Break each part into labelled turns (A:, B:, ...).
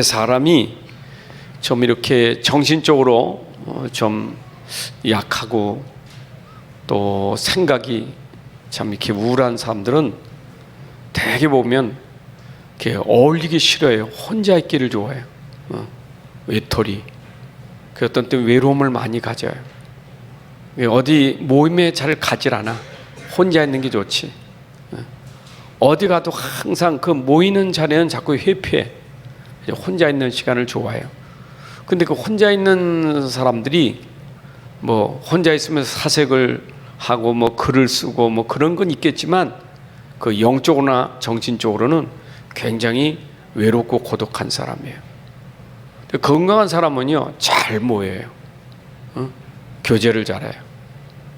A: 사람이 좀 이렇게 정신적으로 좀 약하고 또 생각이 참 이렇게 우울한 사람들은 대개 보면 이렇게 어울리기 싫어해요. 혼자 있기를 좋아해요. 외톨이. 그 어떤 때 외로움을 많이 가져요. 어디 모임에 잘 가질 않아. 혼자 있는 게 좋지. 어디 가도 항상 그 모이는 자리는 자꾸 회피해. 혼자 있는 시간을 좋아해요. 근데 그 혼자 있는 사람들이 뭐 혼자 있으면서 사색을 하고 뭐 글을 쓰고 뭐 그런 건 있겠지만 그 영적으로나 정신적으로는 굉장히 외롭고 고독한 사람이에요. 건강한 사람은요 잘 모여요. 교제를 잘해요.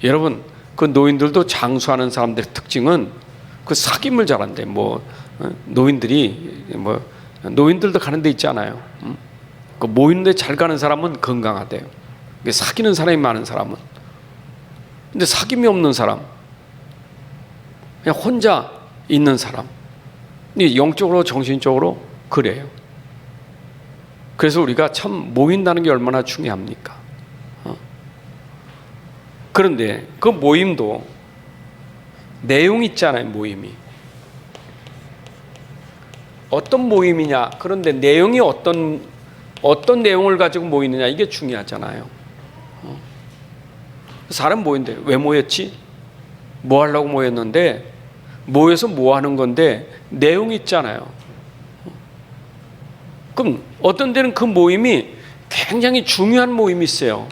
A: 여러분 그 노인들도 장수하는 사람들의 특징은 그 사귐을 잘한대. 뭐 노인들이 뭐 노인들도 가는 데 있잖아요. 그 모이는데 잘 가는 사람은 건강하대요. 사귀는 사람이 많은 사람은. 근데 사귐이 없는 사람, 그냥 혼자 있는 사람, 영적으로 정신적으로 그래요. 그래서 우리가 참 모인다는 게 얼마나 중요합니까? 그런데 그 모임도 내용이 있잖아요. 모임이 어떤 모임이냐, 그런데 내용이 어떤 내용을 가지고 모이느냐, 이게 중요하잖아요. 사람 모인데 왜 모였지? 뭐 하려고 모였는데, 모여서 뭐 하는 건데 내용이 있잖아요. 그럼 어떤 데는 그 모임이 굉장히 중요한 모임이 있어요.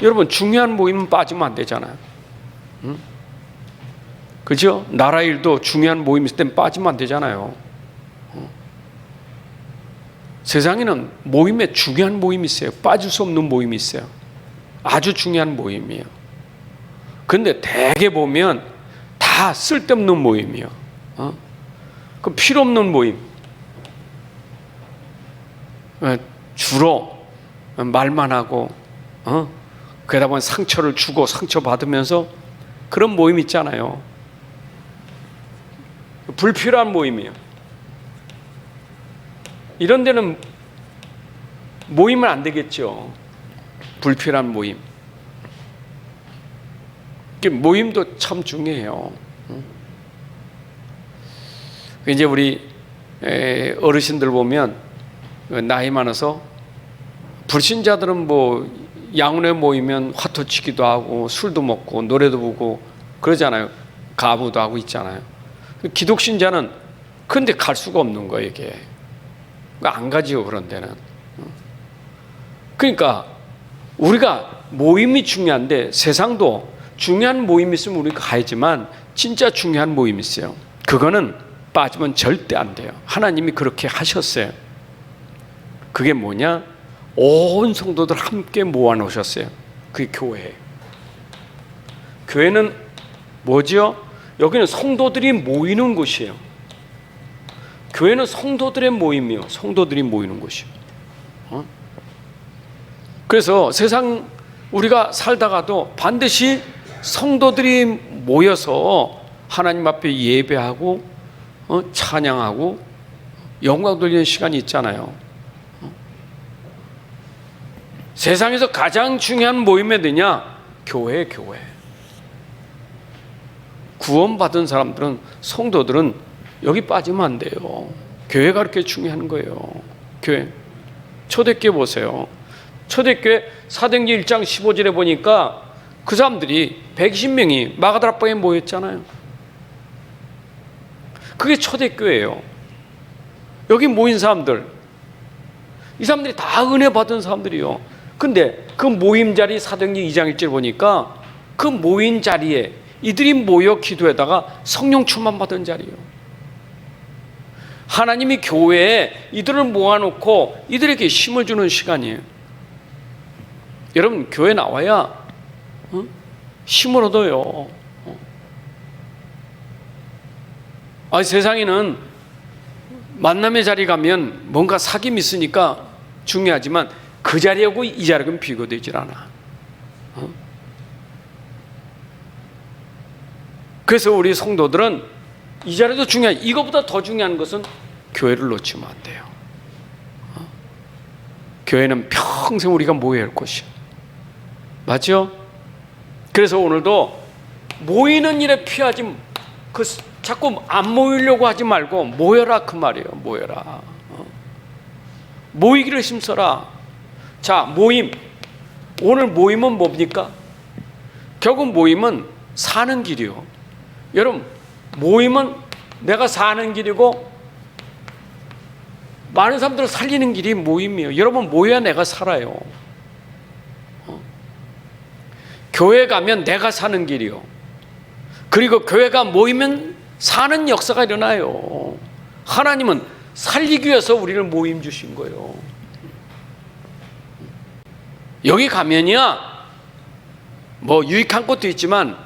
A: 여러분 중요한 모임은 빠지면 안 되잖아요. 그죠? 나라 일도 중요한 모임 있을 땐 빠지면 안 되잖아요. 세상에는 모임에 중요한 모임이 있어요. 빠질 수 없는 모임이 있어요. 아주 중요한 모임이에요. 근데 대개 보면 다 쓸데없는 모임이에요. 그 필요 없는 모임. 주로 말만 하고 그러다 보면 상처를 주고 상처받으면서 그런 모임 있잖아요. 불필요한 모임이에요. 이런 데는 모이면 안 되겠죠. 불필요한 모임. 모임도 참 중요해요. 이제 우리 어르신들 보면 나이 많아서 불신자들은 뭐 양운에 모이면 화투치기도 하고 술도 먹고 노래도 부르고 그러잖아요. 가부도 하고 있잖아요. 기독신자는 근데 갈 수가 없는 거예요. 이게 안 가지요. 그런 데는. 그러니까 우리가 모임이 중요한데, 세상도 중요한 모임이 있으면 우리가 가야지만 진짜 중요한 모임이 있어요. 그거는 빠지면 절대 안 돼요. 하나님이 그렇게 하셨어요. 그게 뭐냐? 온 성도들 함께 모아놓으셨어요. 그게 교회예요. 교회는 뭐죠? 여기는 성도들이 모이는 곳이에요. 교회는 성도들의 모임이요. 성도들이 모이는 곳이에요. 그래서 세상 우리가 살다가도 반드시 성도들이 모여서 하나님 앞에 예배하고 찬양하고 영광 돌리는 시간이 있잖아요. 세상에서 가장 중요한 모임이 어디냐? 교회. 구원받은 사람들은, 성도들은 여기 빠지면 안 돼요. 교회가 그렇게 중요한 거예요. 교회. 초대교회 보세요. 초대교회 사도행전 1장 15절에 보니까 그 사람들이 120명이 마가다락방에 모였잖아요. 그게 초대교회예요. 여기 모인 사람들, 이 사람들이 다 은혜 받은 사람들이요. 근데 그 모임 자리 사도행전 2장 1절 보니까 그 모인 자리에 이들이 모여 기도하다가 성령 충만 받은 자리예요. 하나님이 교회에 이들을 모아놓고 이들에게 힘을 주는 시간이에요. 여러분 교회 나와야 힘을 얻어요. 세상에는 만남의 자리 가면 뭔가 사귐이 있으니까 중요하지만 그 자리하고 이 자리는 비교되질 않아. 그래서 우리 성도들은 이 자리도 중요해. 이거보다 더 중요한 것은 교회를 놓치면 안 돼요. 교회는 평생 우리가 모여야 할 곳이야. 맞죠? 그래서 오늘도 모이는 일에 피하지, 자꾸 안 모이려고 하지 말고 모여라 그 말이에요. 모여라. 모이기를 힘써라. 자, 모임. 오늘 모임은 뭡니까? 결국 모임은 사는 길이요. 여러분, 모임은 내가 사는 길이고 많은 사람들을 살리는 길이 모임이에요. 여러분, 모여야 내가 살아요. 교회 가면 내가 사는 길이요. 그리고 교회가 모이면 사는 역사가 일어나요. 하나님은 살리기 위해서 우리를 모임 주신 거예요. 여기 가면이야 뭐 유익한 것도 있지만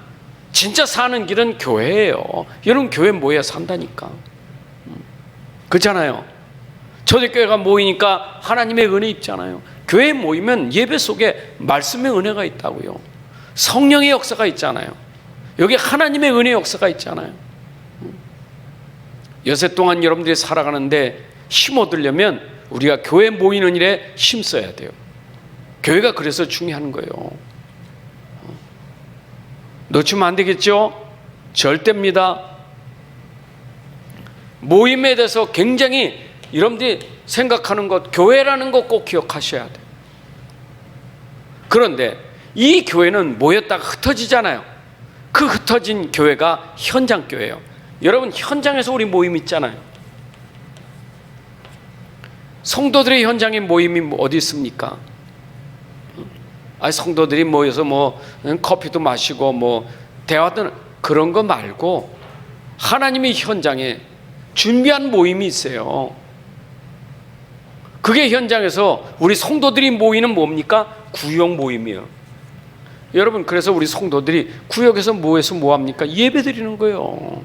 A: 진짜 사는 길은 교회예요. 여러분, 교회 모여야 산다니까. 그렇잖아요. 초대교회가 모이니까 하나님의 은혜 있잖아요. 교회에 모이면 예배 속에 말씀의 은혜가 있다고요. 성령의 역사가 있잖아요. 여기 하나님의 은혜 역사가 있잖아요. 여세 동안 여러분들이 살아가는데 힘 얻으려면 우리가 교회 모이는 일에 힘써야 돼요. 교회가 그래서 중요한 거예요. 놓치면 안 되겠죠? 절대입니다. 모임에 대해서 굉장히 여러분들이 생각하는 것, 교회라는 것 꼭 기억하셔야 돼요. 그런데 이 교회는 모였다가 흩어지잖아요. 그 흩어진 교회가 현장교회예요. 여러분, 현장에서 우리 모임 있잖아요. 성도들의 현장에 모임이 어디 있습니까? 성도들이 모여서 뭐 커피도 마시고 뭐 대화도, 그런 거 말고 하나님의 현장에 준비한 모임이 있어요. 그게 현장에서 우리 성도들이 모이는 뭡니까? 구역 모임이에요. 여러분, 그래서 우리 성도들이 구역에서 모여서 뭐합니까? 예배 드리는 거예요.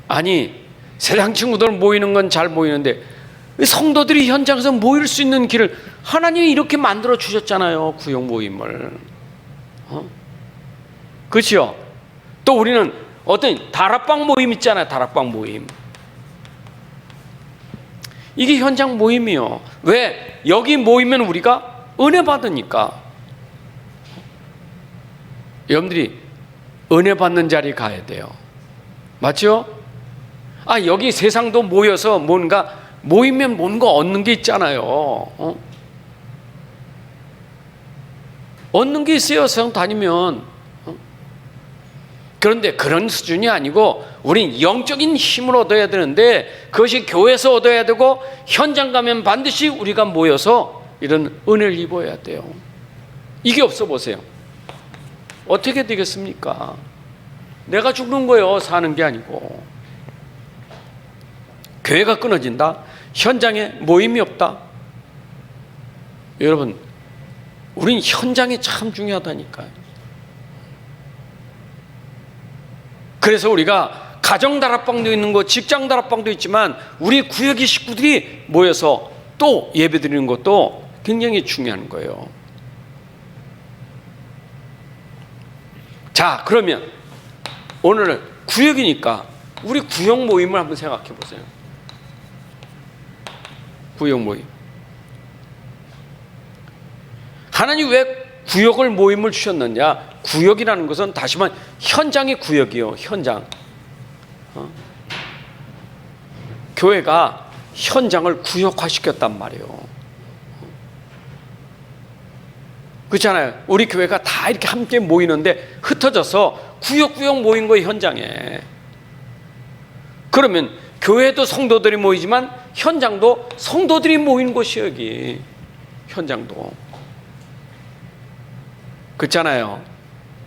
A: 아니, 세상 친구들 모이는 건 잘 모이는데 성도들이 현장에서 모일 수 있는 길을 하나님이 이렇게 만들어 주셨잖아요. 구역 모임을. 그렇죠? 또 우리는 어떤 다락방 모임 있잖아요. 다락방 모임. 이게 현장 모임이요. 왜? 여기 모이면 우리가 은혜 받으니까. 여러분들이 은혜 받는 자리에 가야 돼요. 맞죠? 여기 세상도 모여서 뭔가 모이면 뭔가 얻는 게 있잖아요. 얻는 게 있어요. 세상 다니면. 그런데 그런 수준이 아니고 우린 영적인 힘을 얻어야 되는데 그것이 교회에서 얻어야 되고 현장 가면 반드시 우리가 모여서 이런 은혜를 입어야 돼요. 이게 없어 보세요. 어떻게 되겠습니까? 내가 죽는 거예요. 사는 게 아니고. 교회가 끊어진다. 현장에 모임이 없다. 여러분, 우린 현장이 참 중요하다니까요. 그래서 우리가 가정 다락방도 있는 거, 직장 다락방도 있지만 우리 구역의 식구들이 모여서 또 예배 드리는 것도 굉장히 중요한 거예요. 자, 그러면 오늘은 구역이니까 우리 구역 모임을 한번 생각해 보세요. 구역 모임. 하나님 왜 구역을 모임을 주셨느냐? 구역이라는 것은 다시 말해 현장의 구역이요. 현장. 교회가 현장을 구역화시켰단 말이에요. 그렇잖아요. 우리 교회가 다 이렇게 함께 모이는데 흩어져서 구역구역 모인 거예요. 현장에. 그러면 교회도 성도들이 모이지만 현장도 성도들이 모인 곳이에요. 여기 현장도. 그렇잖아요.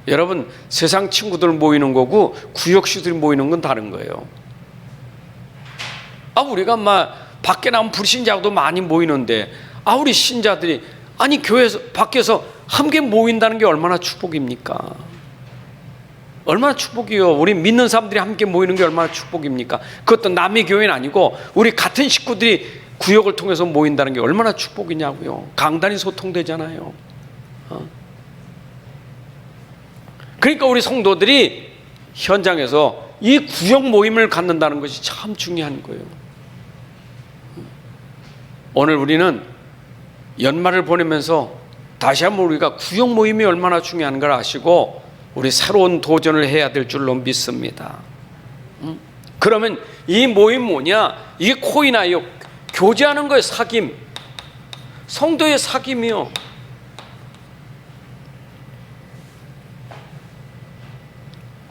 A: 여러분, 세상 친구들 모이는 거고 구역시들이 모이는 건 다른 거예요. 우리가 밖에 나온 불신자도 많이 모이는데 우리 신자들이 교회에서 밖에서 함께 모인다는 게 얼마나 축복입니까? 얼마나 축복이요. 우리 믿는 사람들이 함께 모이는 게 얼마나 축복입니까? 그것도 남의 교회는 아니고 우리 같은 식구들이 구역을 통해서 모인다는 게 얼마나 축복이냐고요. 강단이 소통되잖아요. 그러니까 우리 성도들이 현장에서 이 구역 모임을 갖는다는 것이 참 중요한 거예요. 오늘 우리는 연말을 보내면서 다시 한번 우리가 구역 모임이 얼마나 중요한 걸 아시고 우리 새로운 도전을 해야 될 줄로 믿습니다. 그러면 이 모임 뭐냐? 이게 코이나요. 교제하는 거예요. 사귐. 성도의 사귐이요.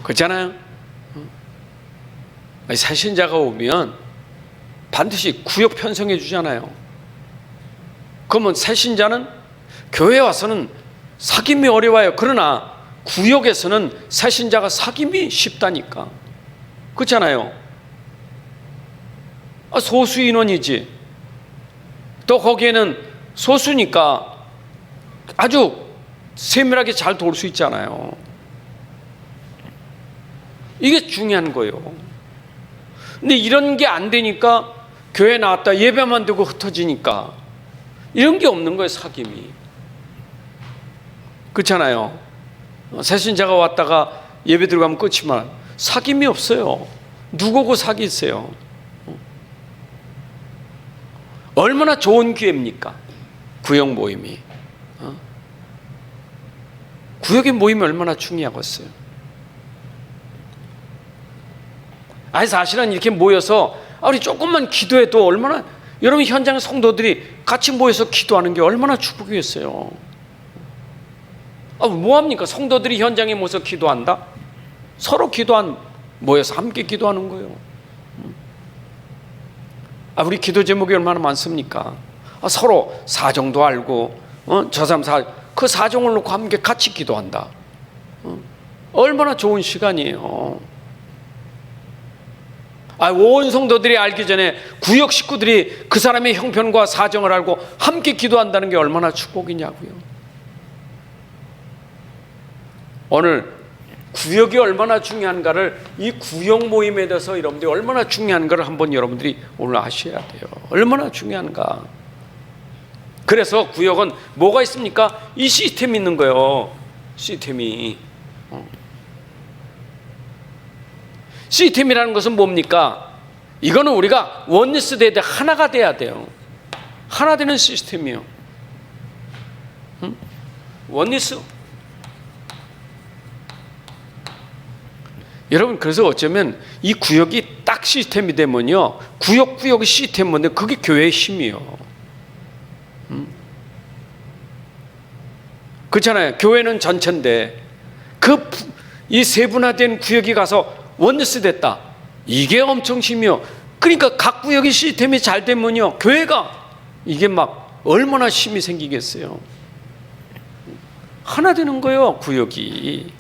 A: 그렇잖아요. 새신자가 오면 반드시 구역 편성해 주잖아요. 그러면 새신자는 교회에 와서는 사귐이 어려워요. 그러나 구역에서는 새신자가 사귐이 쉽다니까. 그렇잖아요. 소수 인원이지. 또 거기에는 소수니까 아주 세밀하게 잘 도울 수 있잖아요. 이게 중요한 거예요. 근데 이런 게 안 되니까 교회 나왔다 예배만 드고 흩어지니까 이런 게 없는 거예요. 사귐이. 그렇잖아요. 새신자가 왔다가 예배 들어가면 끝이지만 사귐이 없어요. 누구고 사귀세요? 얼마나 좋은 기회입니까? 구역 모임이. 구역의 모임이 얼마나 중요하겠어요. 아니 사실은 이렇게 모여서 우리 조금만 기도해도 얼마나, 여러분 현장 성도들이 같이 모여서 기도하는 게 얼마나 축복이겠어요. 뭐합니까? 성도들이 현장에 모여서 기도한다? 서로 모여서 함께 기도하는 거예요. 우리 기도 제목이 얼마나 많습니까? 서로 사정도 알고, 저 사람 그 사정을 놓고 함께 같이 기도한다. 얼마나 좋은 시간이에요. 온 성도들이 알기 전에 구역 식구들이 그 사람의 형편과 사정을 알고 함께 기도한다는 게 얼마나 축복이냐고요. 오늘 구역이 얼마나 중요한가를, 이 구역 모임에 대해서 여러분들이 얼마나 중요한가를 한번 여러분들이 오늘 아셔야 돼요. 얼마나 중요한가. 그래서 구역은 뭐가 있습니까? 이 시스템이 있는 거예요. 시스템이. 시스템이라는 것은 뭡니까? 이거는 우리가 원리스 돼야 돼. 하나가 돼야 돼요. 하나 되는 시스템이요. 원리스. 여러분, 그래서 어쩌면 이 구역이 딱 시스템이 되면요, 구역의 시스템인데 그게 교회의 힘이요. 그렇잖아요. 교회는 전체인데 이 세분화된 구역이 가서 원리스 됐다. 이게 엄청 힘이요. 그러니까 각 구역의 시스템이 잘 되면요, 교회가 이게 막 얼마나 힘이 생기겠어요. 하나 되는 거예요, 구역이.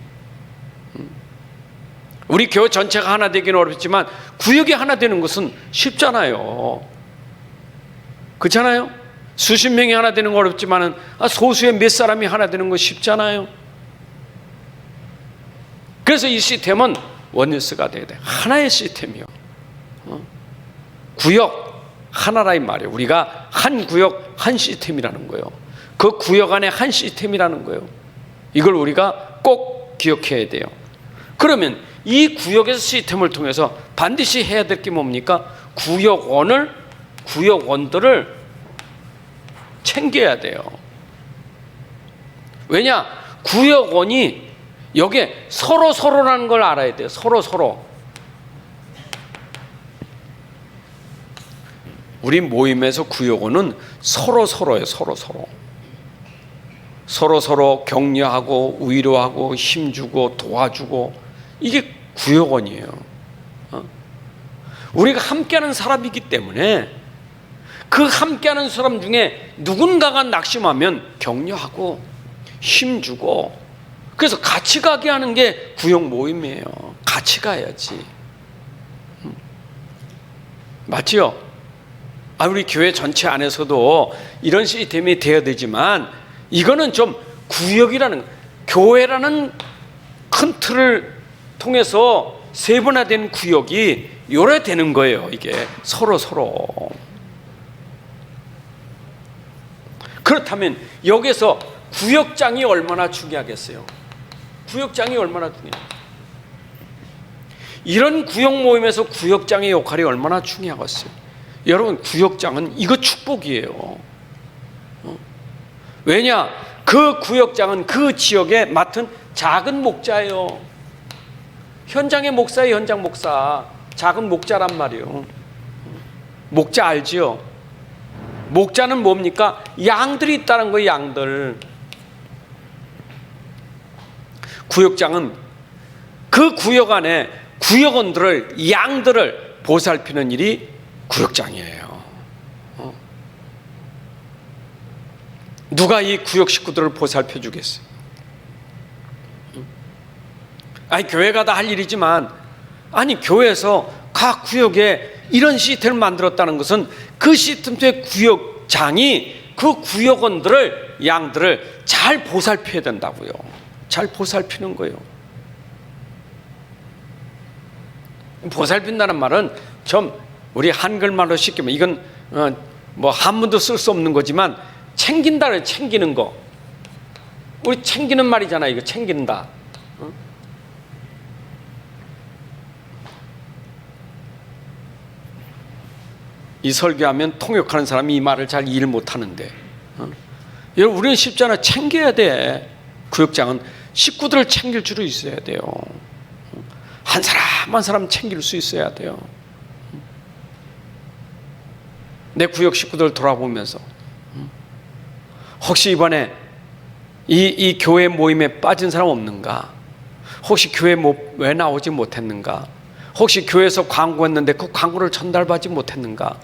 A: 우리 교회 전체가 하나 되기는 어렵지만 구역이 하나 되는 것은 쉽잖아요. 그렇잖아요. 수십 명이 하나 되는 건 어렵지만 소수의 몇 사람이 하나 되는 건 쉽잖아요. 그래서 이 시스템은 원리스가 돼야 돼. 하나의 시스템이요. 구역 하나라 이 말이에요. 우리가 한 구역 한 시스템이라는 거예요. 그 구역 안에 한 시스템이라는 거예요. 이걸 우리가 꼭 기억해야 돼요. 그러면 이 구역에서 시스템을 통해서 반드시 해야 될 게 뭡니까? 구역원들을 챙겨야 돼요. 왜냐? 구역원이 여기에 서로라는 걸 알아야 돼요. 서로. 우리 모임에서 구역원은 서로예요. 서로 격려하고 위로하고 힘주고 도와주고, 이게 구역원이에요. 우리가 함께하는 사람이기 때문에 그 함께하는 사람 중에 누군가가 낙심하면 격려하고 힘주고, 그래서 같이 가게 하는 게 구역 모임이에요. 같이 가야지. 맞지요? 우리 교회 전체 안에서도 이런 시스템이 되어야 되지만, 이거는 좀 구역이라는, 교회라는 큰 틀을 통해서 세분화된 구역이 요래 되는 거예요. 이게 서로. 그렇다면 여기서 구역장이 얼마나 중요하겠어요? 구역장이 얼마나 중요해요? 이런 구역 모임에서 구역장의 역할이 얼마나 중요하겠어요? 여러분, 구역장은 이거 축복이에요. 왜냐? 그 구역장은 그 지역에 맡은 작은 목자예요. 현장의 목사예요. 현장 목사. 작은 목자란 말이에요. 목자 알지요? 목자는 뭡니까? 양들이 있다는 거예요. 양들. 구역장은 그 구역 안에 구역원들을, 양들을 보살피는 일이 구역장이에요. 누가 이 구역 식구들을 보살펴 주겠어요? 아니, 교회가 다 할 일이지만, 아니, 교회에서 각 구역에 이런 시스템을 만들었다는 것은 그 시스템 속의 구역장이 그 구역원들을, 양들을 잘 보살펴야 된다고요. 잘 보살피는 거예요. 보살핀다는 말은 좀 우리 한글말로 쉽게 이건 뭐 한문도 쓸 수 없는 거지만 챙긴다를 챙기는 거. 우리 챙기는 말이잖아. 이거 챙긴다. 이 설교하면 통역하는 사람이 이 말을 잘 이해를 못하는데, 여러분, 우리는 쉽잖아. 챙겨야 돼. 구역장은 식구들을 챙길 줄이 있어야 돼요. 한 사람 한 사람 챙길 수 있어야 돼요. 내 구역 식구들 돌아보면서 혹시 이번에 이 교회 모임에 빠진 사람 없는가? 혹시 교회 왜 나오지 못했는가? 혹시 교회에서 광고했는데 그 광고를 전달받지 못했는가?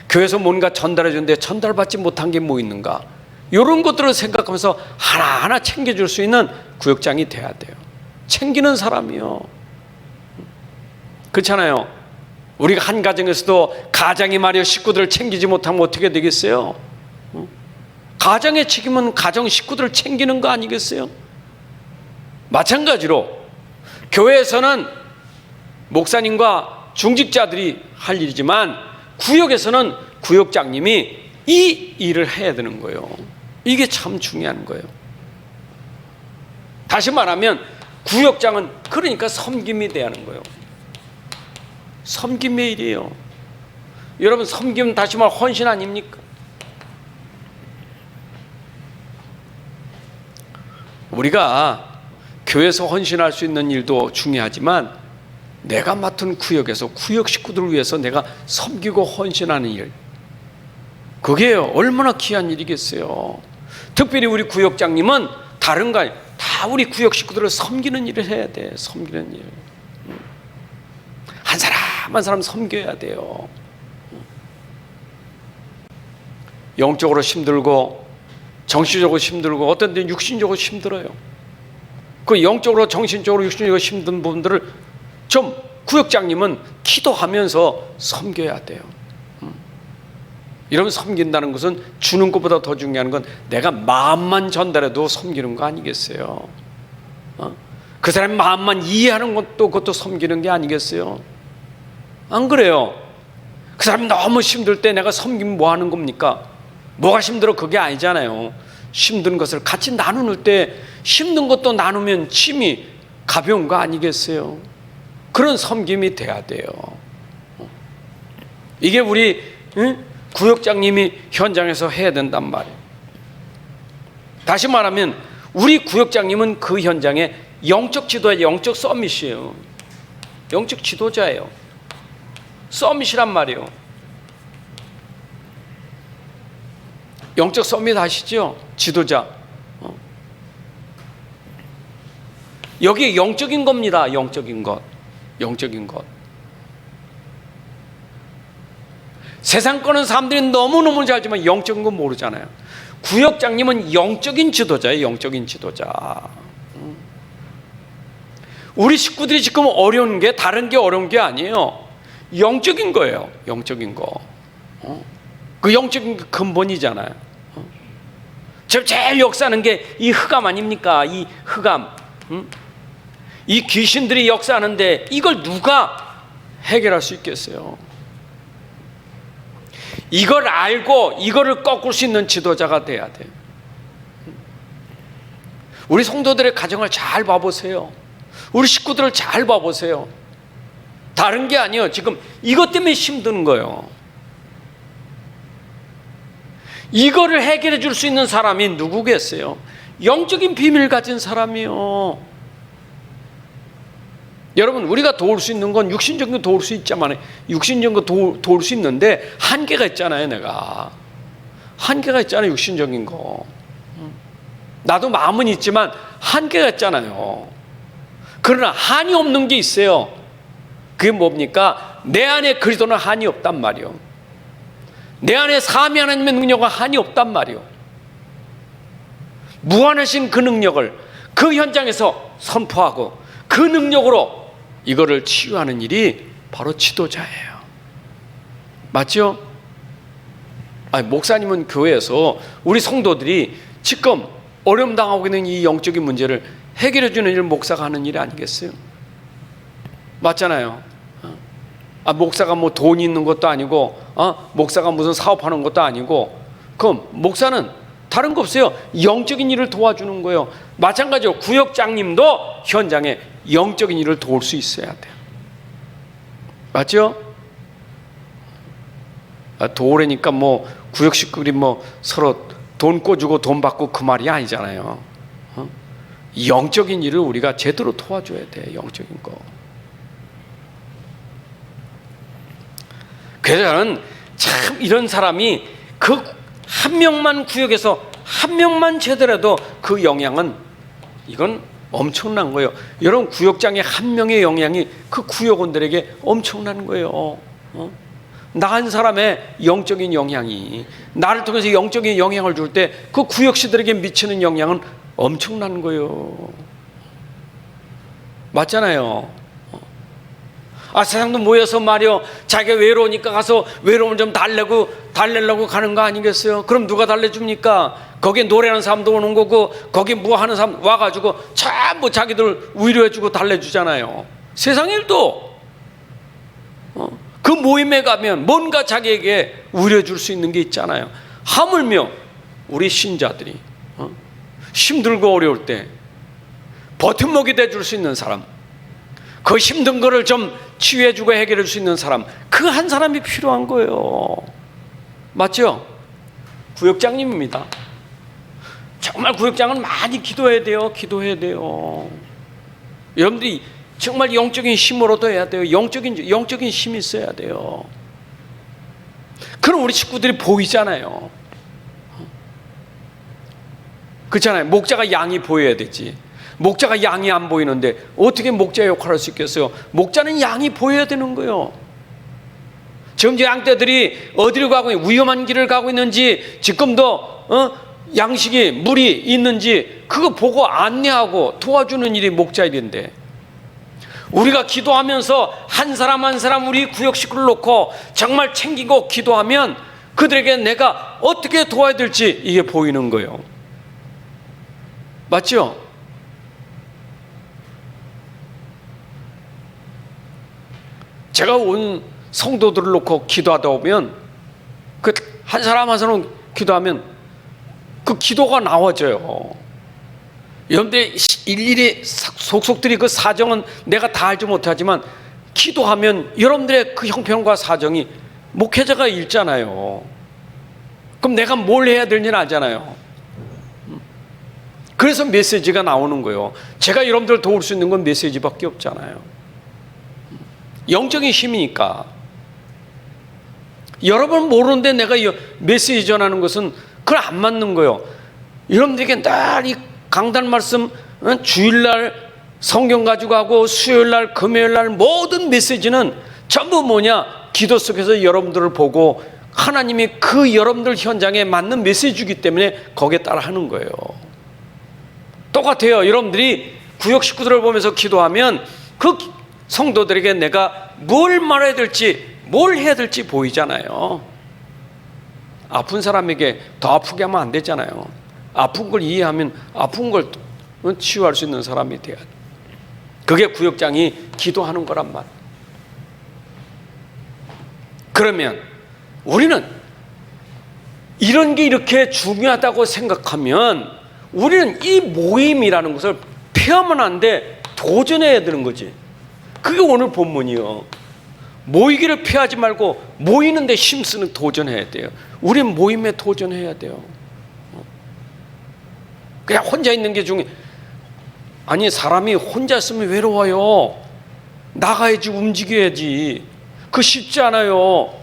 A: 교회에서 뭔가 전달해 주는데 전달받지 못한 게 뭐 있는가? 이런 것들을 생각하면서 하나하나 챙겨줄 수 있는 구역장이 돼야 돼요. 챙기는 사람이요. 그렇잖아요. 우리가 한 가정에서도 가장이 말이요, 식구들을 챙기지 못하면 어떻게 되겠어요? 가정의 책임은 가정 식구들을 챙기는 거 아니겠어요? 마찬가지로 교회에서는 목사님과 중직자들이 할 일이지만 구역에서는 구역장님이 이 일을 해야 되는 거예요. 이게 참 중요한 거예요. 다시 말하면 구역장은 그러니까 섬김이 돼야 하는 거예요. 섬김의 일이에요. 여러분, 섬김은 다시 말해 헌신 아닙니까? 우리가 교회에서 헌신할 수 있는 일도 중요하지만 내가 맡은 구역에서 구역 식구들을 위해서 내가 섬기고 헌신하는 일, 그게 얼마나 귀한 일이겠어요. 특별히 우리 구역장님은 다른 거 다 우리 구역 식구들을 섬기는 일을 해야 돼. 섬기는 일. 한 사람 한 사람 섬겨야 돼요. 영적으로 힘들고 정신적으로 힘들고 어떤 때는 육신적으로 힘들어요. 그 영적으로 정신적으로 육신적으로 힘든 분들을 좀 구역장님은 기도하면서 섬겨야 돼요. 이러면 섬긴다는 것은 주는 것보다 더 중요한 건 내가 마음만 전달해도 섬기는 거 아니겠어요? 그 사람의 마음만 이해하는 것도 그것도 섬기는 게 아니겠어요? 안 그래요? 그 사람이 너무 힘들 때 내가 섬기면 뭐 하는 겁니까? 뭐가 힘들어? 그게 아니잖아요. 힘든 것을 같이 나누는 때 힘든 것도 나누면 짐이 가벼운 거 아니겠어요? 그런 섬김이 돼야 돼요. 이게 우리 구역장님이 현장에서 해야 된단 말이에요. 다시 말하면 우리 구역장님은 그 현장에 영적 지도자, 영적 서밋이에요. 영적 지도자예요. 서밋이란 말이에요. 영적 서밋 아시죠? 지도자. 여기 영적인 겁니다. 영적인 것. 영적인 것. 세상 거는 사람들이 너무너무 잘 알지만 영적인 건 모르잖아요. 구역장님은 영적인 지도자예요. 영적인 지도자. 우리 식구들이 지금 어려운 게 다른 게 어려운 게 아니에요. 영적인 거예요. 영적인 거. 그 영적인 게 근본이잖아요. 지금 제일 역사하는 게 이 흑암 아닙니까? 이 흑암. 이 귀신들이 역사하는데 이걸 누가 해결할 수 있겠어요? 이걸 알고 이거를 꺾을 수 있는 지도자가 돼야 돼요. 우리 성도들의 가정을 잘 봐보세요. 우리 식구들을 잘 봐보세요. 다른 게 아니에요. 지금 이것 때문에 힘든 거예요. 이거를 해결해 줄 수 있는 사람이 누구겠어요? 영적인 비밀을 가진 사람이요. 여러분, 우리가 도울 수 있는 건 육신적인 거 도울 수 있지만, 육신적인 거 도울 수 있는데 한계가 있잖아요. 내가 한계가 있잖아요. 육신적인 거. 나도 마음은 있지만 한계가 있잖아요. 그러나 한이 없는 게 있어요. 그게 뭡니까? 내 안에 그리스도는 한이 없단 말이요. 내 안에 삼위 하나님의 능력과 한이 없단 말이요. 무한하신 그 능력을 그 현장에서 선포하고 그 능력으로 이거를 치유하는 일이 바로 지도자예요. 맞죠? 아니, 목사님은 교회에서 우리 성도들이 지금 어려움 당하고 있는 이 영적인 문제를 해결해 주는 일을 목사가 하는 일이 아니겠어요? 맞잖아요. 목사가 뭐 돈이 있는 것도 아니고, 목사가 무슨 사업하는 것도 아니고, 그럼 목사는 다른 거 없어요. 영적인 일을 도와주는 거예요. 마찬가지로 구역장님도 현장에 영적인 일을 도울 수 있어야 돼요. 맞죠? 도우래니까 뭐 구역 식구들이 뭐 서로 돈 꿔주고 돈 받고 그 말이 아니잖아요. 영적인 일을 우리가 제대로 도와줘야 돼. 영적인 거. 그래서 저는 참 이런 사람이 그 한 명만 구역에서 한 명만 제대로도 그 영향은 이건 엄청난 거예요. 여러분, 구역장의 한 명의 영향이 그 구역원들에게 엄청난 거예요. 나 한 사람의 영적인 영향이 나를 통해서 영적인 영향을 줄 때 그 구역시들에게 미치는 영향은 엄청난 거예요. 맞잖아요. 세상도 모여서 말이요, 자기가 외로우니까 가서 외로움을 좀 달래려고 가는 거 아니겠어요? 그럼 누가 달래줍니까? 거기에 노래하는 사람도 오는 거고, 거기 뭐 하는 사람 와가지고 전부 자기들 위로해주고 달래주잖아요. 세상 일도 그 모임에 가면 뭔가 자기에게 위로해줄 수 있는 게 있잖아요. 하물며 우리 신자들이 힘들고 어려울 때 버팀목이 돼줄 수 있는 사람, 그 힘든 거를 좀 치유해주고 해결해 줄 수 있는 사람, 그 한 사람이 필요한 거예요. 맞죠? 구역장님입니다. 정말 구역장은 많이 기도해야 돼요. 기도해야 돼요. 여러분들이 정말 영적인 힘으로도 해야 돼요. 영적인 힘이 있어야 돼요. 그럼 우리 식구들이 보이잖아요. 그렇잖아요. 목자가 양이 보여야 되지. 목자가 양이 안 보이는데 어떻게 목자의 역할을 할 수 있겠어요? 목자는 양이 보여야 되는 거예요. 지금 양떼들이 어디로 가고 위험한 길을 가고 있는지, 지금도 양식이 물이 있는지 그거 보고 안내하고 도와주는 일이 목자 일인데, 우리가 기도하면서 한 사람 한 사람 우리 구역 식구를 놓고 정말 챙기고 기도하면 그들에게 내가 어떻게 도와야 될지 이게 보이는 거예요. 맞죠? 제가 온 성도들을 놓고 기도하다 보면 그 한 사람 한 사람 기도하면 그 기도가 나와져요. 여러분들 일일이 속속들이 그 사정은 내가 다 알지 못하지만 기도하면 여러분들의 그 형편과 사정이 목회자가 읽잖아요. 그럼 내가 뭘 해야 될지는 알잖아요. 그래서 메시지가 나오는 거예요. 제가 여러분들을 도울 수 있는 건 메시지밖에 없잖아요. 영적인 힘이니까. 여러분 모르는데 내가 메시지 전하는 것은 그건 안 맞는 거예요. 여러분들에게 늘 이 강단 말씀, 주일날 성경 가지고 하고 수요일날 금요일날 모든 메시지는 전부 뭐냐, 기도 속에서 여러분들을 보고 하나님이 그 여러분들 현장에 맞는 메시지이기 때문에 거기에 따라 하는 거예요. 똑같아요. 여러분들이 구역 식구들을 보면서 기도하면 그 성도들에게 내가 뭘 말해야 될지, 뭘 해야 될지 보이잖아요. 아픈 사람에게 더 아프게 하면 안 되잖아요. 아픈 걸 이해하면 아픈 걸 치유할 수 있는 사람이 돼야 돼. 그게 구역장이 기도하는 거란 말. 그러면 우리는 이런 게 이렇게 중요하다고 생각하면 우리는 이 모임이라는 것을 폐하면 안 돼. 도전해야 되는 거지. 그게 오늘 본문이요. 모이기를 피하지 말고 모이는데 힘쓰는 도전해야 돼요. 우린 모임에 도전해야 돼요. 그냥 혼자 있는 게 중요해. 아니, 사람이 혼자 있으면 외로워요. 나가야지, 움직여야지. 그거 쉽지 않아요.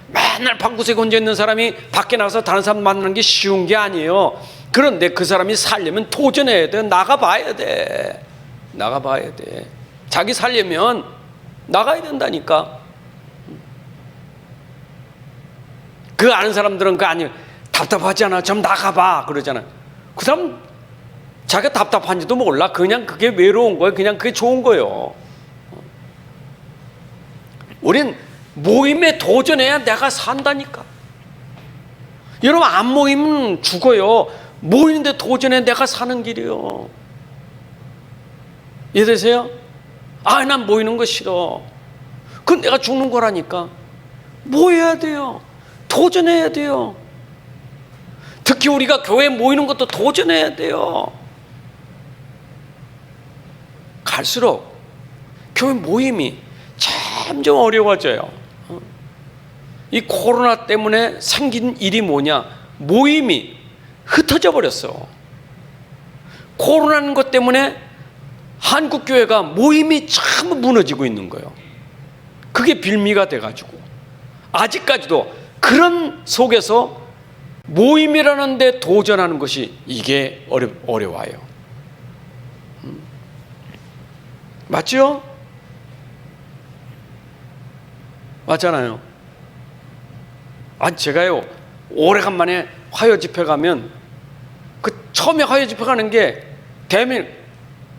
A: 맨날 방구석에 혼자 있는 사람이 밖에 나가서 다른 사람 만나는 게 쉬운 게 아니에요. 그런데 그 사람이 살려면 도전해야 돼. 나가봐야 돼. 나가봐야 돼. 자기 살려면 나가야 된다니까. 그 아는 사람들은 그 아니, 답답하잖아, 좀 나가봐 그러잖아. 그 사람 자기가 답답한지도 몰라. 그냥 그게 외로운 거예요. 그냥 그게 좋은 거예요. 우린 모임에 도전해야 내가 산다니까. 여러분, 안 모이면 죽어요. 모이는데 도전해 내가 사는 길이요. 이해되세요? 아, 난 모이는 거 싫어. 그건 내가 죽는 거라니까. 모여야 돼요. 도전해야 돼요. 특히 우리가 교회에 모이는 것도 도전해야 돼요. 갈수록 교회 모임이 점점 어려워져요. 이 코로나 때문에 생긴 일이 뭐냐? 모임이 흩어져 버렸어. 코로나는 것 때문에 한국 교회가 모임이 참 무너지고 있는 거예요. 그게 빌미가 돼가지고 아직까지도 그런 속에서 모임이라는 데 도전하는 것이 이게 어려워요. 맞죠? 맞잖아요. 아, 제가요, 오래간만에 화요 집회 가면 그 처음에 화요 집회 가는 게 대면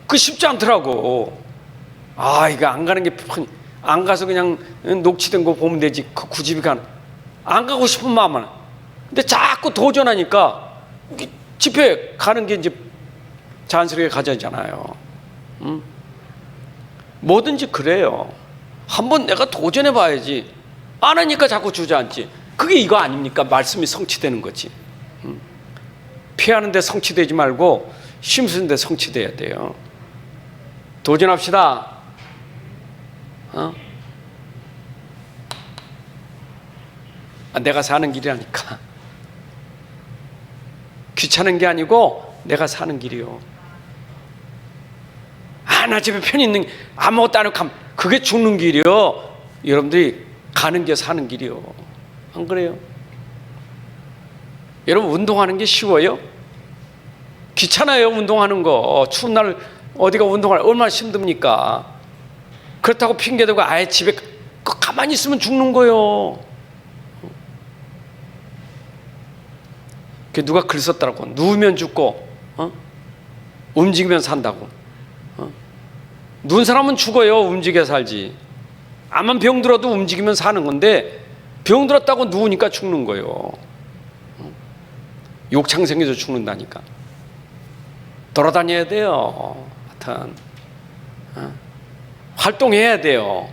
A: 그 쉽지 않더라고. 아, 이거 안 가는 게 안 가서 그냥 녹취된 거 보면 되지. 그 굳이 안 가고 싶은 마음은. 근데 자꾸 도전하니까 집회 가는 게 이제 자연스럽게 가져잖아요. 뭐든지 그래요. 한번 내가 도전해 봐야지. 안 하니까 자꾸 주저앉지. 그게 이거 아닙니까? 말씀이 성취되는 거지. 피하는 데 성취되지 말고 힘쓰는 데 성취돼야 돼요. 도전합시다. 내가 사는 길이라니까. 귀찮은 게 아니고 내가 사는 길이요. 나 집에 편히 있는 아무것도 안 하고 그게 죽는 길이요. 여러분들이 가는 게 사는 길이요. 안 그래요? 여러분, 운동하는 게 쉬워요? 귀찮아요. 운동하는 거. 추운 날 어디가 운동할 얼마나 힘듭니까? 그렇다고 핑계대고 아예 집에 가만히 있으면 죽는 거예요. 누가 글 썼더라고. 누우면 죽고 움직이면 산다고. 누운 사람은 죽어요. 움직여 살지. 아만 병 들어도 움직이면 사는 건데 병 들었다고 누우니까 죽는 거예요. 욕창 생겨서 죽는다니까. 돌아다녀야 돼요. 하여튼 활동해야 돼요.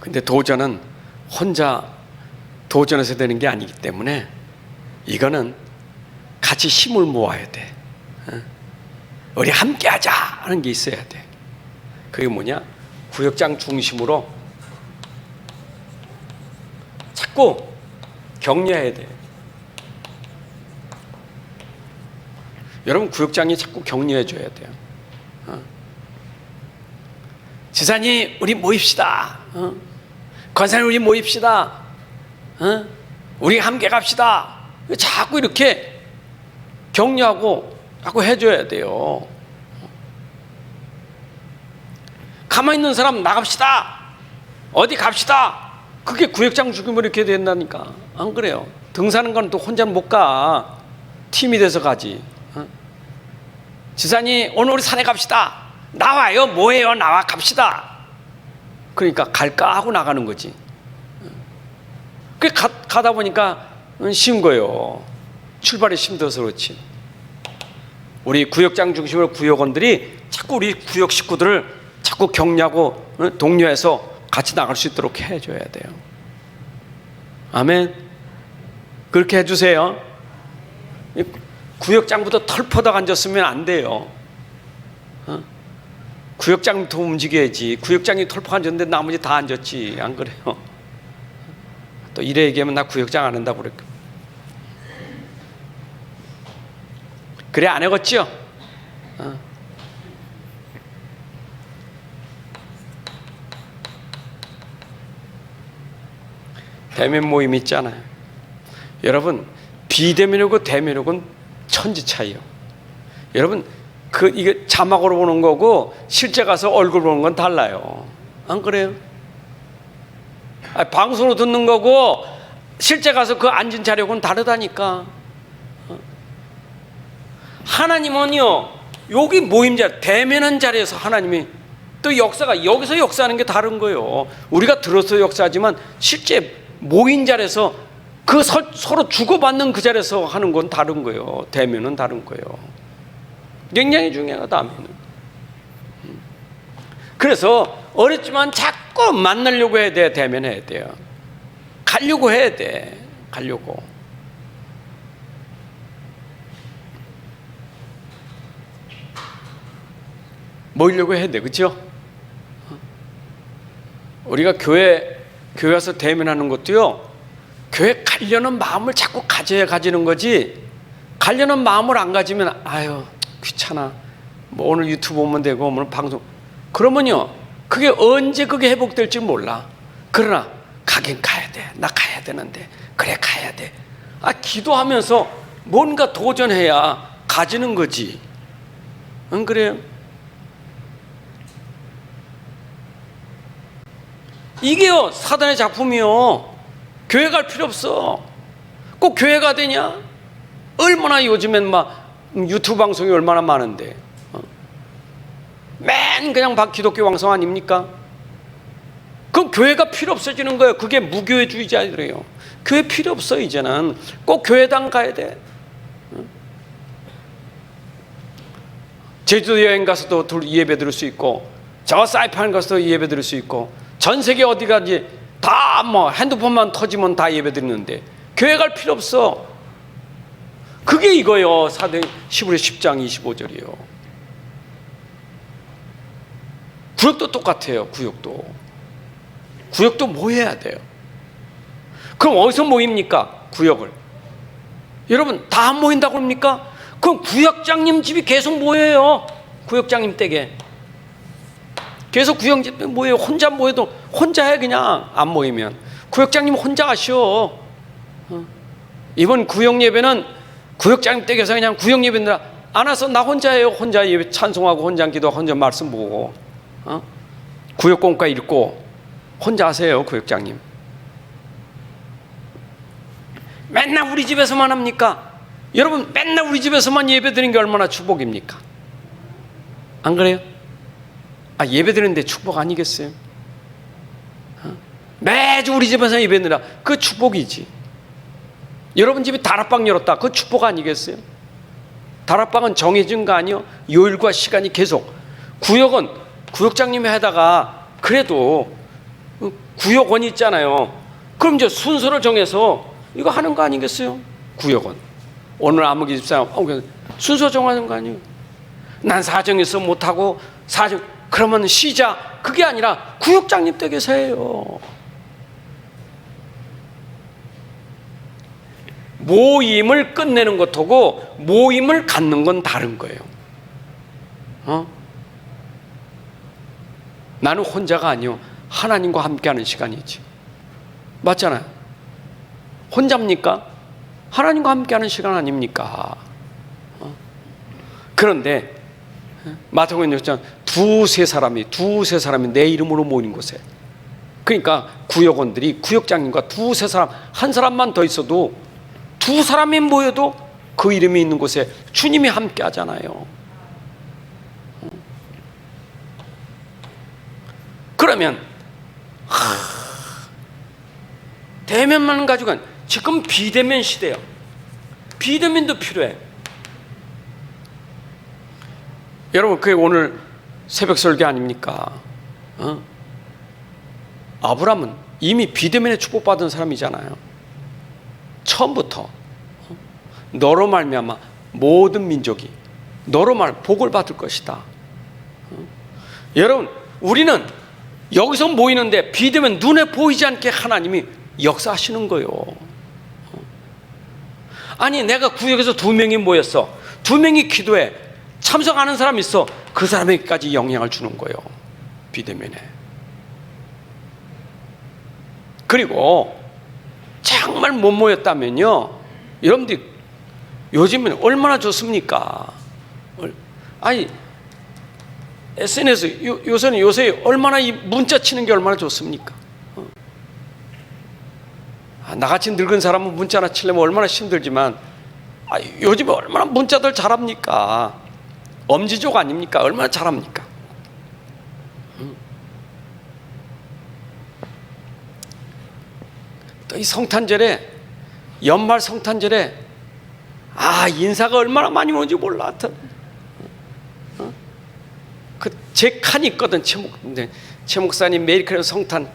A: 근데 도전은 혼자 도전해서 되는 게 아니기 때문에 이거는 같이 힘을 모아야 돼. 우리 함께 하자 하는 게 있어야 돼. 그게 뭐냐? 구역장 중심으로 자꾸 격려해야 돼. 여러분, 구역장이 자꾸 격려해 줘야 돼요. 지사님, 우리 모입시다. 권사님, 우리 모입시다. 우리 함께 갑시다. 자꾸 이렇게 격려하고 자꾸 해줘야 돼요. 가만히 있는 사람 나갑시다. 어디 갑시다. 그게 구역장 죽이면 이렇게 된다니까. 안 그래요? 등산하는 건 또 혼자는 못 가. 팀이 돼서 가지. 지사님, 오늘 우리 산에 갑시다. 나와요. 뭐해요? 나와 갑시다. 그러니까 갈까 하고 나가는 거지. 가다 보니까 쉬운 거예요. 출발이 힘들어서 그렇지. 우리 구역장 중심으로 구역원들이 자꾸 우리 구역 식구들을 자꾸 격려하고 독려해서 같이 나갈 수 있도록 해줘야 돼요. 아멘. 그렇게 해주세요. 구역장부터 털퍼덕 앉았으면 안 돼요. 구역장부터 움직여야지. 구역장이 털퍼 앉았는데 나머지 다 앉았지. 안 그래요? 또 이래 얘기하면 나 구역장 안 한다고 그랬고. 그래 안 해봤죠? 대면 모임 있잖아요. 여러분, 비대면하고 대면하고는 천지 차이요. 여러분, 이게 자막으로 보는 거고 실제 가서 얼굴 보는 건 달라요. 안 그래요? 방송으로 듣는 거고 실제 가서 그 앉은 자리하고는 다르다니까. 하나님은요, 여기 모임 자리, 대면한 자리에서 하나님이 또 역사가 여기서 역사하는 게 다른 거예요. 우리가 들어서 역사하지만 실제 모인 자리에서 그 서로 주고받는 그 자리에서 하는 건 다른 거예요. 대면은 다른 거예요. 굉장히 중요하다. 그래서 어렵지만 자꾸 만나려고 해야 돼. 대면해야 돼요. 가려고 해야 돼. 가려고. 모이려고 해야 돼. 그렇죠? 우리가 교회 와서 대면하는 것도요, 교회 가려는 마음을 자꾸 가지는 거지, 가려는 마음을 안 가지면 아유 귀찮아, 뭐 오늘 유튜브 보면 되고 오늘 방송, 그러면요 그게 언제 그게 회복될지 몰라. 그러나 가긴 가야 돼. 나 가야 되는데. 그래 가야 돼. 기도하면서 뭔가 도전해야 가지는 거지. 안 그래요? 이게요 사단의 작품이요. 교회 갈 필요 없어. 꼭 교회가 되냐? 얼마나 요즘엔 막 유튜브 방송이 얼마나 많은데, 맨 그냥 기독교 방송 아닙니까? 그럼 교회가 필요 없어지는 거예요. 그게 무교회주의자들이에요. 교회 필요 없어. 이제는 꼭 교회당 가야 돼. 제주도 여행 가서도 예배 드릴 수 있고, 저 사이판 가서도 예배 드릴 수 있고, 전 세계 어디 가지 다 뭐 핸드폰만 터지면 다 예배 드리는데 교회 갈 필요 없어. 그게 이거요. 사도행 10장 25절이에요. 구역도 똑같아요. 구역도 모여야 돼요. 그럼 어디서 모입니까? 구역을. 여러분 다 안 모인다고 그럽니까? 그럼 구역장님 집이 계속 모여요. 구역장님 댁에 계속 구역장님 모여요. 혼자 모여도 혼자 해. 그냥 안 모이면 구역장님 혼자 하시오. 이번 구역 예배는 구역장님 댁에서 그냥 구역 예배는 안 와서 나 혼자 해요. 혼자 예배 찬송하고 혼자 기도하고 혼자 말씀 보고 구역 공과 읽고 혼자 하세요. 구역장님 맨날 우리 집에서만 합니까? 여러분 맨날 우리 집에서만 예배 드리는 게 얼마나 축복입니까? 안 그래요? 예배 드리는데 축복 아니겠어요? 매주 우리 집에서 예배 드리라, 그 축복이지. 여러분 집이 다락방 열었다, 그 축복 아니겠어요? 다락방은 정해진 거 아니요? 요일과 시간이 계속. 구역은 구역장님이 하다가 그래도 구역원 있잖아요. 그럼 이제 순서를 정해서 이거 하는 거 아니겠어요? 구역원 오늘 아무개 집사람 순서 정하는 거 아니에요? 난 사정에서 못하고 사정, 그러면 쉬자. 그게 아니라 구역장님 댁에서 해요. 모임을 끝내는 것하고 모임을 갖는 건 다른 거예요. 나는 혼자가 아니요, 하나님과 함께하는 시간이지. 맞잖아요. 혼자입니까? 하나님과 함께하는 시간 아닙니까? 그런데 마태복음 6장 두세 사람이 내 이름으로 모이는 곳에, 그러니까 구역원들이 구역장님과 두세 사람, 한 사람만 더 있어도 두 사람이 모여도 그 이름이 있는 곳에 주님이 함께 하잖아요. 그러면 대면만 가지고는, 지금 비대면 시대예요. 비대면도 필요해. 여러분 그게 오늘 새벽 설교 아닙니까? 아브라함은 이미 비대면에 축복받은 사람이잖아요. 처음부터 너로 말미암아 모든 민족이 너로 말 복을 받을 것이다. 여러분, 우리는 여기서 모이는데 비대면 눈에 보이지 않게 하나님이 역사하시는 거예요. 아니, 내가 구역에서 2명이 모였어. 2명이 기도해. 참석하는 사람이 있어. 그 사람에게까지 영향을 주는 거예요. 비대면에. 그리고 정말 못 모였다면요, 여러분들 요즘은 얼마나 좋습니까? 아니, SNS 요새 얼마나 이 문자 치는 게 얼마나 좋습니까? 나같이 늙은 사람은 문자나 치려면 얼마나 힘들지만, 요즘에 얼마나 문자들 잘합니까? 엄지족 아닙니까? 얼마나 잘합니까? 또 이 성탄절에, 연말 성탄절에 인사가 얼마나 많이 오는지 몰라. 제 칸이 있거든. 최 목사님 매일 그래서 성탄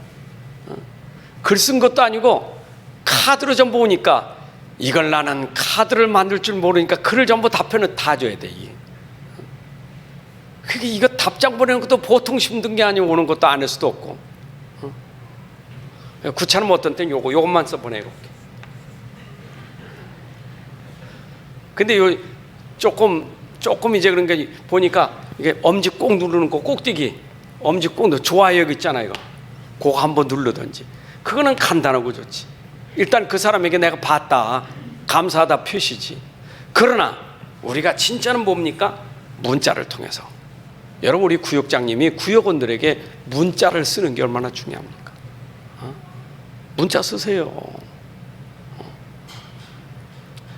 A: 글 쓴 것도 아니고 카드로 전부 오니까, 이걸 나는 카드를 만들 줄 모르니까 글을 전부 답변을 다 줘야 돼. 그게 이거 답장 보내는 것도 보통 힘든 게 아니고 오는 것도 안 할 수도 없고, 귀찮으면 어떤 때는 요것만 써보내고. 근데 조금 이제 그런 게 보니까, 이게 엄지 꼭 누르는 거, 꼭대기 엄지 꼭 누르, 좋아요 있잖아요. 이거 그거 한번 누르든지. 그거는 간단하고 좋지. 일단 그 사람에게 내가 봤다, 감사하다 표시지. 그러나 우리가 진짜는 뭡니까? 문자를 통해서. 여러분, 우리 구역장님이 구역원들에게 문자를 쓰는 게 얼마나 중요합니까? 문자 쓰세요.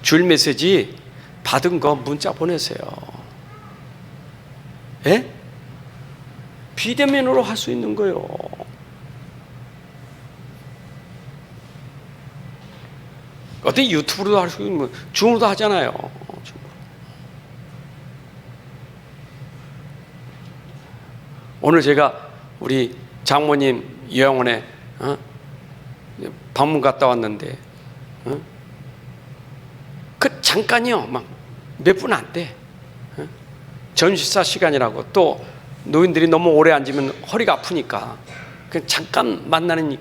A: 주일 메시지 받은 거 문자 보내세요. 예? 비대면으로 할 수 있는 거예요. 어떻게 유튜브로도 할 수 있는, 줌으로도 하잖아요. 오늘 제가 우리 장모님 요양원에 방문 갔다 왔는데, 그 잠깐이요, 막 몇 분 안 돼. 점심사 시간이라고. 또 노인들이 너무 오래 앉으면 허리가 아프니까 그냥 잠깐 만나는,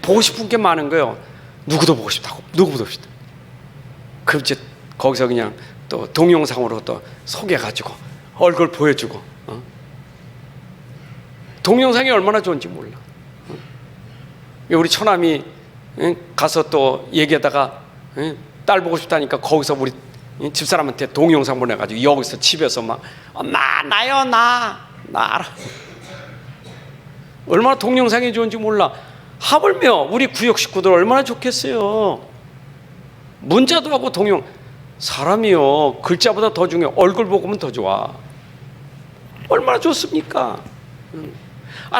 A: 보고 싶은 게 많은 거예요. 누구도 보고 싶다고, 누구도 보고 싶다. 그 이제 거기서 그냥 또 동영상으로 또 소개해가지고 얼굴 보여주고. 동영상이 얼마나 좋은지 몰라. 우리 처남이 가서 또 얘기하다가 딸 보고 싶다니까 거기서 우리 집사람한테 동영상 보내가지고 여기서 집에서 막, 엄마 나요, 나 알아. 얼마나 동영상이 좋은지 몰라. 하물며 우리 구역 식구들 얼마나 좋겠어요. 문자도 하고 사람이요, 글자보다 더 중요해. 얼굴 보고는 더 좋아. 얼마나 좋습니까?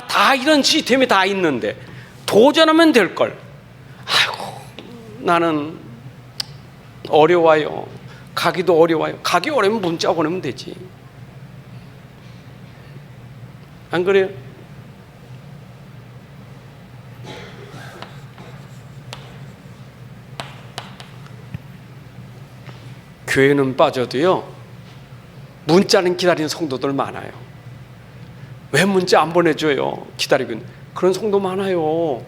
A: 다 이런 시스템이 다 있는데 도전하면 될걸. 아이고, 나는 어려워요. 가기도 어려워요. 가기 어려우면 문자 보내면 되지. 안 그래요? 교회는 빠져도요, 문자는 기다리는 성도들 많아요. 왜 문자 안 보내줘요? 기다리고 있는 그런 성도 많아요.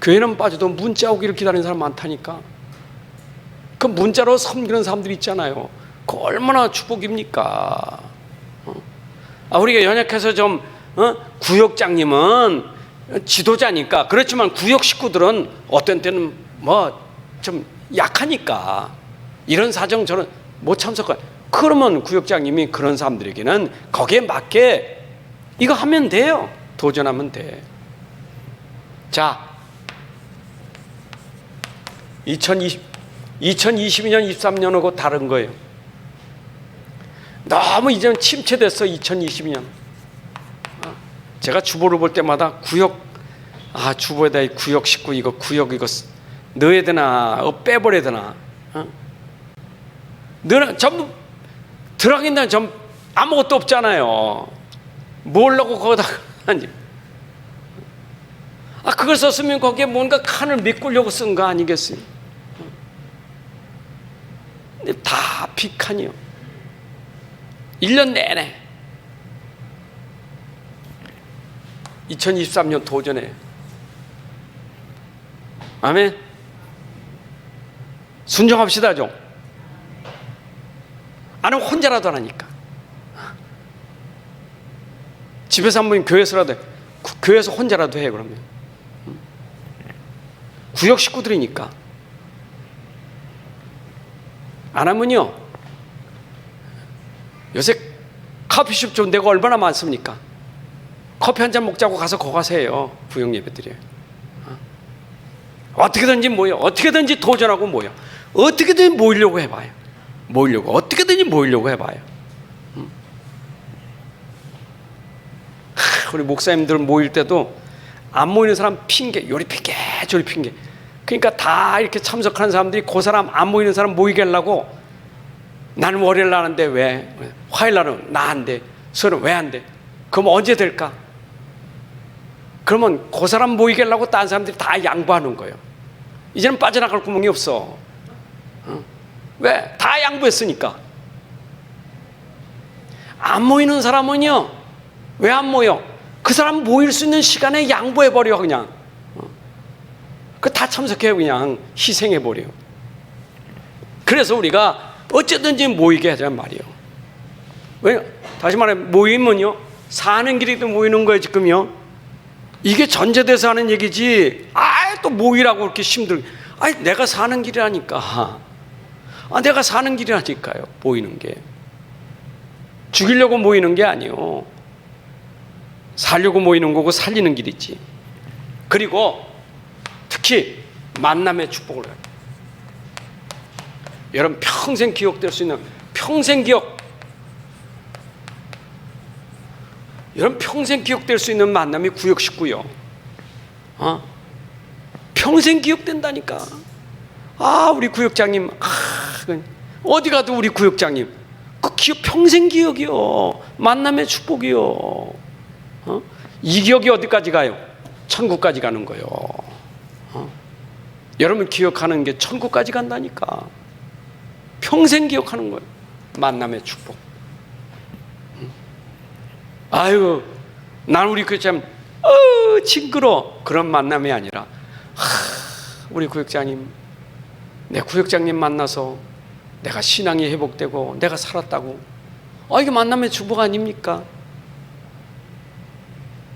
A: 교회는 빠져도 문자 오기를 기다리는 사람 많다니까. 그 문자로 섬기는 사람들이 있잖아요. 그 얼마나 축복입니까? 우리가 연약해서 좀, 구역장님은 지도자니까. 그렇지만 구역 식구들은 어떤 때는 좀 약하니까 이런 사정 저는 못 참석할. 그러면 구역장님이 그런 사람들에게는 거기에 맞게 이거 하면 돼요. 도전하면 돼. 자, 2022년, 23년하고 다른 거예요. 너무 이제는 침체됐어. 2022년. 제가 주보를 볼 때마다 구역, 주보에다 이 구역 식구 이거 구역 이거 넣어야 되나 빼버려야 되나. 너는 전부 들어가긴다. 전 아무것도 없잖아요. 뭘 넣고 거기다 하는지. 그걸 썼으면 거기에 뭔가 칸을 메꾸려고 쓴 거 아니겠어요? 근데 다 빈칸이요. 1년 내내. 2023년 도전해요. 아멘. 순종합시다 좀. 나는 혼자라도 하니까. 집에서 한 번, 교회에서라도 해. 교회에서 혼자라도 해. 그러면 구역 식구들이니까. 안 하면요, 요새 커피숍 좋은 데가 얼마나 많습니까? 커피 한 잔 먹자고 가서 거기 가서 해요. 구역 예배드려요. 어떻게든지 모여, 어떻게든지 도전하고 모여, 어떻게든 모이려고 해봐요. 모이려고, 어떻게든지 모이려고 해봐요. 우리 목사님들 모일 때도 안 모이는 사람 핑계, 요리 핑계, 저리 핑계. 그러니까 다 이렇게 참석하는 사람들이 그 사람 안 모이는 사람 모이게 하려고, 나는 월요일 날 하는데 왜? 화요일 날은 나 안 돼. 수요일은 왜 안 돼? 그럼 언제 될까? 그러면 그 사람 모이게 하려고 다른 사람들이 다 양보하는 거예요. 이제는 빠져나갈 구멍이 없어. 왜? 다 양보했으니까. 안 모이는 사람은요, 왜 안 모여? 그 사람 모일 수 있는 시간에 양보해버려. 그냥 그 다 참석해, 그냥 희생해버려. 그래서 우리가 어쨌든지 모이게 하자는 말이에요. 왜? 다시 말해, 모이면요, 사는 길이도 모이는 거예요. 지금요, 이게 전제돼서 하는 얘기지. 또 모이라고 그렇게 힘들게. 내가 사는 길이라니까. 내가 사는 길이라니까요. 모이는 게 죽이려고 모이는 게 아니요, 살려고 모이는 거고, 살리는 길이지. 그리고 특히 만남의 축복을 해요. 여러분 평생 기억될 수 있는, 평생 기억, 여러분 평생 기억될 수 있는 만남이 구역 식구요. 평생 기억된다니까. 우리 구역장님, 어디 가도 우리 구역장님, 그 기억, 평생 기억이요. 만남의 축복이요. 이 기억이 어디까지 가요? 천국까지 가는 거요. 여러분 기억하는 게 천국까지 간다니까. 평생 기억하는 거예요. 만남의 축복. 아유, 난 우리 구역장님 징그러, 그런 만남이 아니라, 우리 구역장님, 내 구역장님 만나서 내가 신앙이 회복되고 내가 살았다고. 이게 만남의 축복 아닙니까?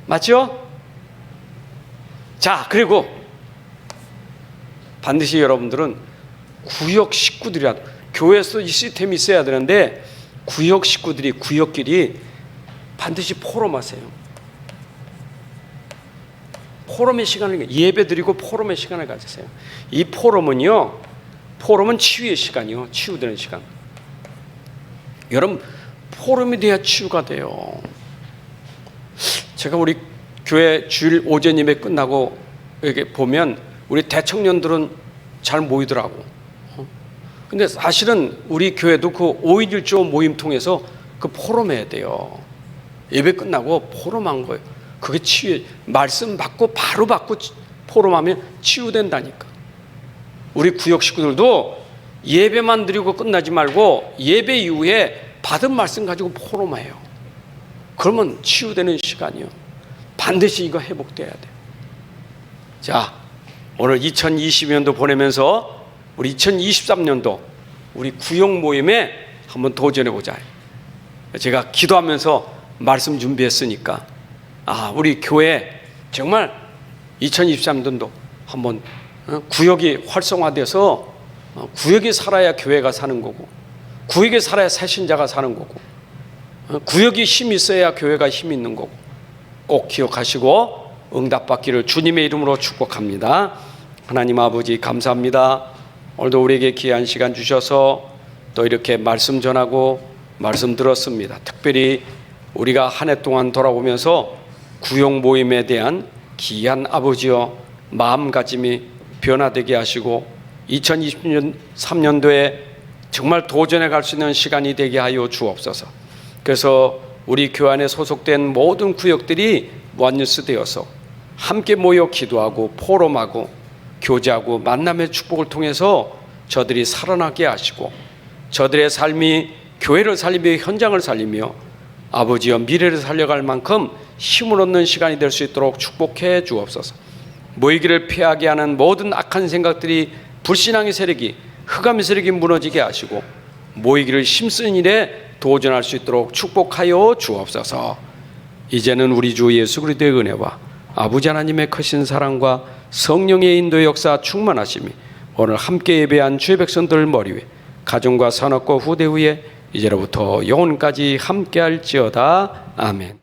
A: 맞죠? 자, 그리고 반드시 여러분들은 구역 식구들이라, 교회에서 이 시스템이 있어야 되는데, 구역 식구들이, 구역끼리 반드시 포럼하세요. 포럼의 시간을, 예배 드리고 포럼의 시간을 가지세요. 이 포럼은요, 포럼은 치유의 시간이요. 치유되는 시간. 여러분, 포럼이 돼야 치유가 돼요. 제가 우리 교회 주일 오전 예배 끝나고 이렇게 보면 우리 대청년들은 잘 모이더라고. 근데 사실은 우리 교회도 그 5.1조 모임 통해서 그 포럼해야 돼요. 예배 끝나고 포럼한 거예요. 그게 치유, 말씀 받고 바로 받고 포럼하면 치유된다니까. 우리 구역 식구들도 예배만 드리고 끝나지 말고 예배 이후에 받은 말씀 가지고 포럼해요. 그러면 치유되는 시간이요. 반드시 이거 회복돼야 돼. 자, 오늘 2020년도 보내면서 우리 2023년도 우리 구역 모임에 한번 도전해보자. 제가 기도하면서 말씀 준비했으니까, 우리 교회 정말 2023년도 한번 구역이 활성화돼서, 구역이 살아야 교회가 사는 거고, 구역이 살아야 새신자가 사는 거고, 구역이 힘이 있어야 교회가 힘이 있는 거고, 꼭 기억하시고 응답받기를 주님의 이름으로 축복합니다. 하나님 아버지 감사합니다. 오늘도 우리에게 귀한 시간 주셔서 또 이렇게 말씀 전하고 말씀 들었습니다. 특별히 우리가 한 해 동안 돌아오면서 구역 모임에 대한 귀한 아버지여 마음가짐이 변화되게 하시고 2023년도에 정말 도전해 갈 수 있는 시간이 되게 하여 주옵소서. 그래서 우리 교회 안에 소속된 모든 구역들이 원뉴스 되어서 함께 모여 기도하고 포럼하고 교제하고 만남의 축복을 통해서 저들이 살아나게 하시고 저들의 삶이 교회를 살리며 현장을 살리며 아버지여 미래를 살려갈 만큼 힘을 얻는 시간이 될 수 있도록 축복해 주옵소서. 모이기를 피하게 하는 모든 악한 생각들이 불신앙의 세력이 흑암의 세력이 무너지게 하시고 모이기를 힘쓰는 일에 도전할 수 있도록 축복하여 주옵소서. 이제는 우리 주 예수 그리스도의 은혜와 아버지 하나님의 크신 사랑과 성령의 인도의 역사 충만하심이 오늘 함께 예배한 주의 백성들 머리 위에 가정과 산업과 후대 위에 이제로부터 영원까지 함께할지어다. 아멘.